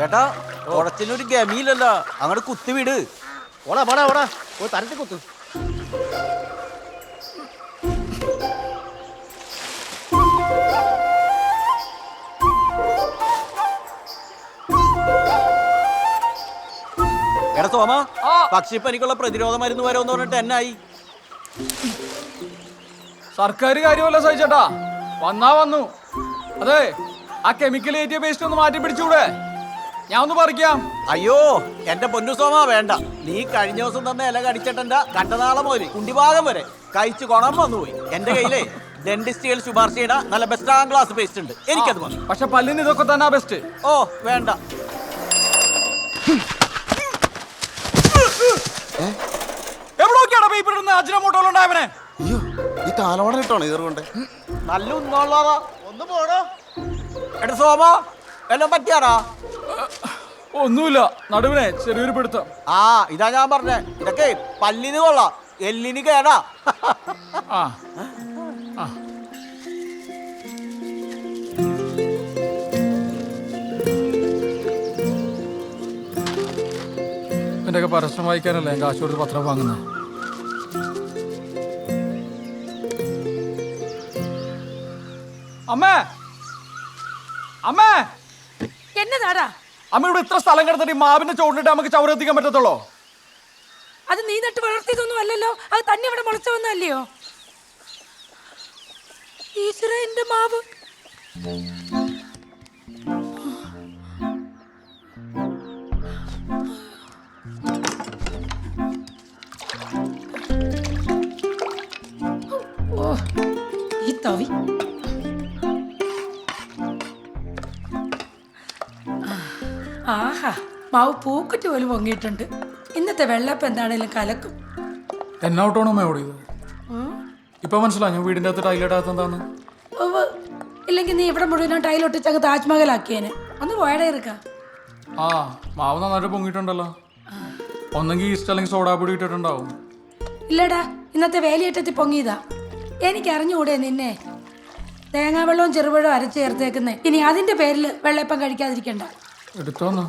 ചേട്ടാ ഉടച്ചിനൊരു ഗമിയിലല്ല, അങ്ങോട്ട് കുത്തി വിട്. ഓടാ പോടാ ഓടാ പോയി തരത്തി കുത്തു. എടാ സോമ, പക്ഷിപ്പനിക്കുള്ള പ്രതിരോധ മരുന്ന് വരോന്ന് പറഞ്ഞിട്ട് എന്നായി? സർക്കാർ കാര്യമല്ല സഹിച്ചേട്ടാ, വന്നാ വന്നു. അതെ, ആ കെമിക്കൽ ഏറ്റിയ പേസ്റ്റ് ഒന്ന് മാറ്റി പിടിച്ചൂടെ? ഞാൻ ഒന്ന് പറിക്കാം. അയ്യോ എന്റെ പൊന്നു സോമ വേണ്ട. നീ കഴിഞ്ഞ ദിവസം തന്ന ഇല കടിച്ചിട്ടെന്റെ കണ്ടനാളം മുതൽ കുണ്ടിഭാഗം വരെ കഴിച്ചു കൊണം വന്നുപോയി. എന്റെ കയ്യിലേ ഡെന്റിസ്റ്റുകൾ ശുപാർശ ചെയ്ത നല്ല ബെസ്റ്റ് ക്ലാസ് പേസ്റ്റ് ഉണ്ട്, എനിക്കത് മതി. പക്ഷെ പല്ലിന് ഇതൊക്കെ തന്നെ ബെസ്റ്റ്. ഓ വേണ്ട. എവിടെയൊക്കെയാണ് പേപ്പർ ഇടുന്ന അജിനമോട്ടോളുണ്ടായവനെ? അയ്യോ ഈ കാലോടൻ ഇട്ടാണ് ഇതുകൊണ്ട് നല്ല ഉന്നോളാ. ഒന്ന് പോടോ. എടാ സോമ എല്ലാം പറ്റിയാടാ? ഒന്നുമില്ല, നടുവിനെ ചെറിയൊരു പിടുത്തം. ആ ഇതാ ഞാൻ പറഞ്ഞേ, ഇതൊക്കെ പല്ലിന് കൊള്ളാം, എല്ലിന് കേടാ. ആ ആ എന്റെയൊക്കെ പരസ്യം വായിക്കാനല്ലേ കാശ് കൊടുത്ത് പത്രം വാങ്ങുന്നത്. അമ്മേ അമ്മേ, എന്നതാടാ? അമ്മ ഇവിടെ ഇത്ര സ്ഥലം കിടന്നിട്ട് മാവിന്റെ ചോടിട്ട് നമുക്ക് ചവറെത്തിക്കാൻ പറ്റത്തുള്ളൂ? അത് നീ നട്ട് വളർത്തിയതൊന്നും അല്ലല്ലോ, അത് തന്നെ ഇവിടെ മുളച്ചു വന്നല്ലയോ? ഈശ്വര, എന്റെ മാവ്. ഓ ഈ തവി. ആഹാ, മാവ് പൂക്കുറ്റി പോലും പൊങ്ങിയിട്ടുണ്ട്. ഇന്നത്തെ വെള്ളപ്പം എന്താണേലും കലക്കും. എന്നോട്ടാണോ അമ്മ ഓടിയത്? ഇപ്പൊ മനസ്സിലായി ഞാൻ വീടിന്റെ അകത്ത് ടൈലിടാത്ത എന്താന്ന്. ഇല്ലെങ്കിൽ നീ ഇവിടെ മുഴുവൻ ടൈലൊട്ടിച്ചങ്ങ് താജ്മഹൽ ആക്കിയേനെ. ഒന്ന് പോയടേ ഇരിക്ക. ആ മാവ് നന്നായിട്ട് പൊങ്ങിയിട്ടുണ്ടല്ലോ. ഒന്നെങ്കിൽ ഈസ്റ്റ് അല്ലെങ്കിൽ സോഡാപ്പൊടി ഇട്ടിട്ടുണ്ടാവും. ഇല്ലടാ, ഇന്നത്തെ വേലിയേറ്റത്തിൽ പൊങ്ങിയതാ. എനിക്ക് അറിഞ്ഞുകൂടെ നിന്നെ? തേങ്ങാവെള്ളവും ചെറുപഴവും അരച്ച് ചേർത്തേക്കുന്നേ. ഇനി അതിന്റെ പേരിൽ വെള്ളയപ്പം കഴിക്കാതിരിക്കണ്ട. എടുത്തോന്ന്